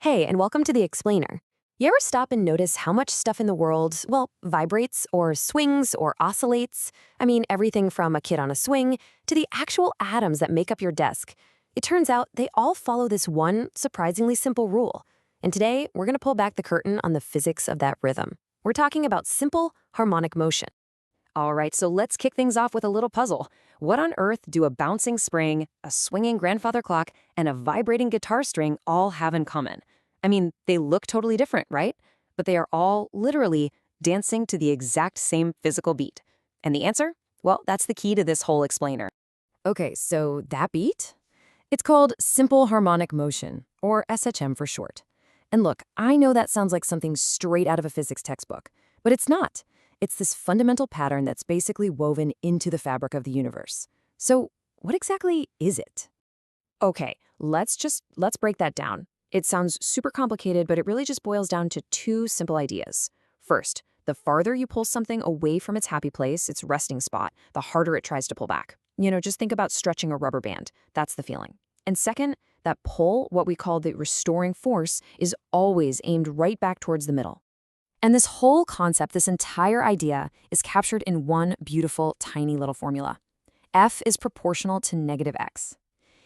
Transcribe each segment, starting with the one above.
Hey, and welcome to The Explainer. You ever stop and notice how much stuff in the world, well, vibrates or swings or oscillates? I mean, everything from a kid on a swing to the actual atoms that make up your desk. It turns out they all follow this one surprisingly simple rule. And today, we're going to pull back the curtain on the physics of that rhythm. We're talking about simple harmonic motion. All right, so let's kick things off with a little puzzle. What on earth do a bouncing spring, a swinging grandfather clock, and a vibrating guitar string all have in common? I mean, they look totally different, right? But they are all literally dancing to the exact same physical beat. And the answer? Well, that's the key to this whole explainer. Okay, so that beat? It's called simple harmonic motion, or SHM for short. And look, I know that sounds like something straight out of a physics textbook, but it's not. It's this fundamental pattern that's basically woven into the fabric of the universe. So what exactly is it? Okay, let's break that down. It sounds super complicated, but it really just boils down to two simple ideas. First, the farther you pull something away from its happy place, its resting spot, the harder it tries to pull back. Just think about stretching a rubber band. That's the feeling. And second, that pull, what we call the restoring force, is always aimed right back towards the middle. And this whole concept, this entire idea, is captured in one beautiful, tiny little formula. F is proportional to negative x.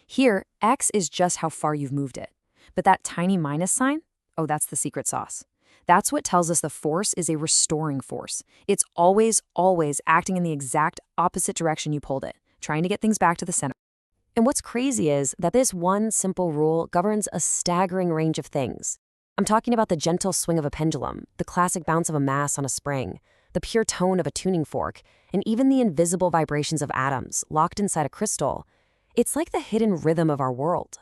Here, x is just how far you've moved it. But that tiny minus sign, oh, that's the secret sauce. That's what tells us the force is a restoring force. It's always acting in the exact opposite direction you pulled it, trying to get things back to the center. And what's crazy is that this one simple rule governs a staggering range of things. I'm talking about the gentle swing of a pendulum, the classic bounce of a mass on a spring, the pure tone of a tuning fork, and even the invisible vibrations of atoms locked inside a crystal. It's like the hidden rhythm of our world.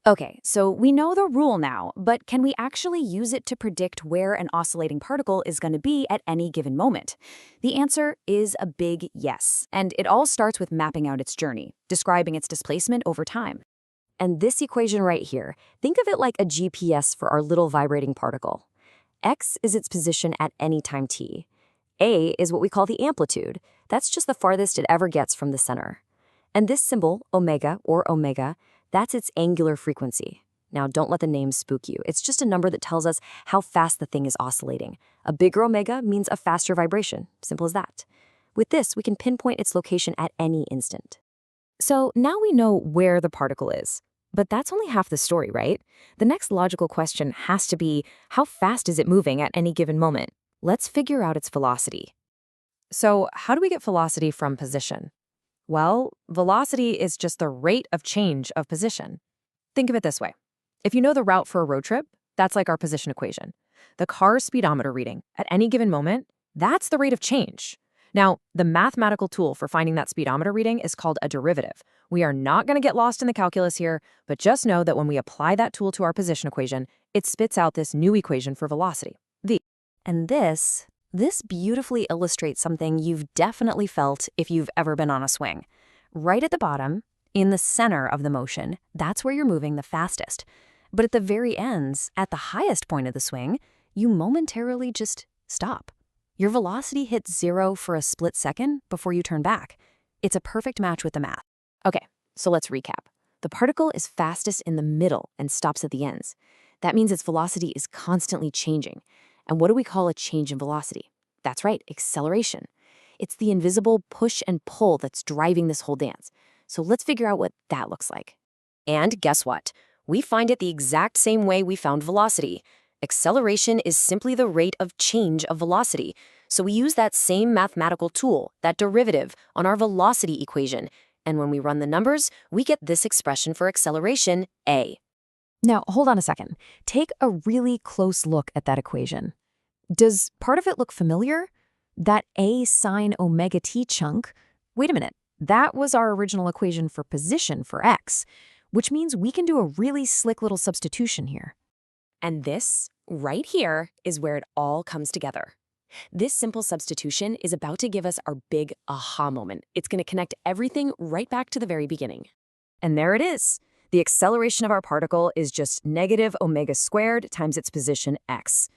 Okay, so we know the rule now, but can we actually use it to predict where an oscillating particle is going to be at any given moment? The answer is a big yes, and it all starts with mapping out its journey, describing its displacement over time. And this equation right here, think of it like a GPS for our little vibrating particle. X is its position at any time t. A is what we call the amplitude. That's just the farthest it ever gets from the center. And this symbol, omega, that's its angular frequency. Now, don't let the name spook you. It's just a number that tells us how fast the thing is oscillating. A bigger omega means a faster vibration. Simple as that. With this, we can pinpoint its location at any instant. So now we know where the particle is. But that's only half the story, right? The next logical question has to be, how fast is it moving at any given moment? Let's figure out its velocity. So how do we get velocity from position? Well, velocity is just the rate of change of position. Think of it this way. If you know the route for a road trip, that's like our position equation. The car's speedometer reading at any given moment, that's the rate of change. Now, the mathematical tool for finding that speedometer reading is called a derivative. We are not going to get lost in the calculus here, but just know that when we apply that tool to our position equation, it spits out this new equation for velocity, v. And this beautifully illustrates something you've definitely felt if you've ever been on a swing. Right at the bottom, in the center of the motion, that's where you're moving the fastest. But at the very ends, at the highest point of the swing, you momentarily just stop. Your velocity hits zero for a split second before you turn back. It's a perfect match with the math. Okay, so let's recap. The particle is fastest in the middle and stops at the ends. That means its velocity is constantly changing. And what do we call a change in velocity? That's right, acceleration. It's the invisible push and pull that's driving this whole dance. So let's figure out what that looks like. And guess what? We find it the exact same way we found velocity. Acceleration is simply the rate of change of velocity. So we use that same mathematical tool, that derivative, on our velocity equation. And when we run the numbers, we get this expression for acceleration, a. Now, hold on a second. Take a really close look at that equation. Does part of it look familiar? That a sine omega t chunk? Wait a minute. That was our original equation for position for x, which means we can do a really slick little substitution here. And this, right here, is where it all comes together. This simple substitution is about to give us our big aha moment. It's going to connect everything right back to the very beginning. And there it is. The acceleration of our particle is just negative omega squared times its position x.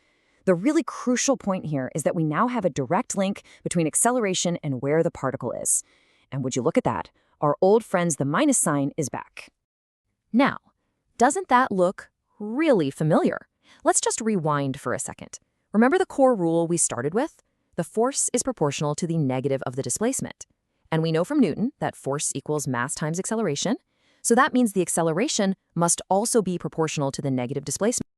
The really crucial point here is that we now have a direct link between acceleration and where the particle is. And would you look at that? Our old friends, the minus sign, is back. Now, doesn't that look really familiar. Let's just rewind for a second. Remember the core rule we started with? The force is proportional to the negative of the displacement. And we know from Newton that force equals mass times acceleration. So that means the acceleration must also be proportional to the negative displacement.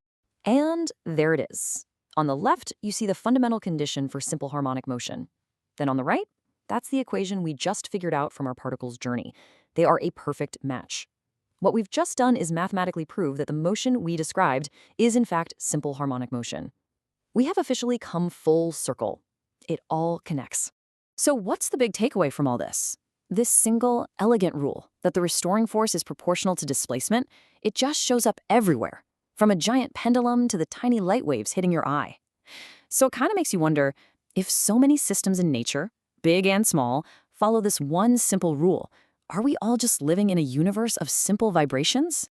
And there it is. On the left, you see the fundamental condition for simple harmonic motion. Then on the right, that's the equation we just figured out from our particle's journey. They are a perfect match. What we've just done is mathematically prove that the motion we described is in fact simple harmonic motion. We have officially come full circle. It all connects. So what's the big takeaway from all this? This single, elegant rule that the restoring force is proportional to displacement, it just shows up everywhere, from a giant pendulum to the tiny light waves hitting your eye. So it kind of makes you wonder, if so many systems in nature, big and small, follow this one simple rule, are we all just living in a universe of simple vibrations?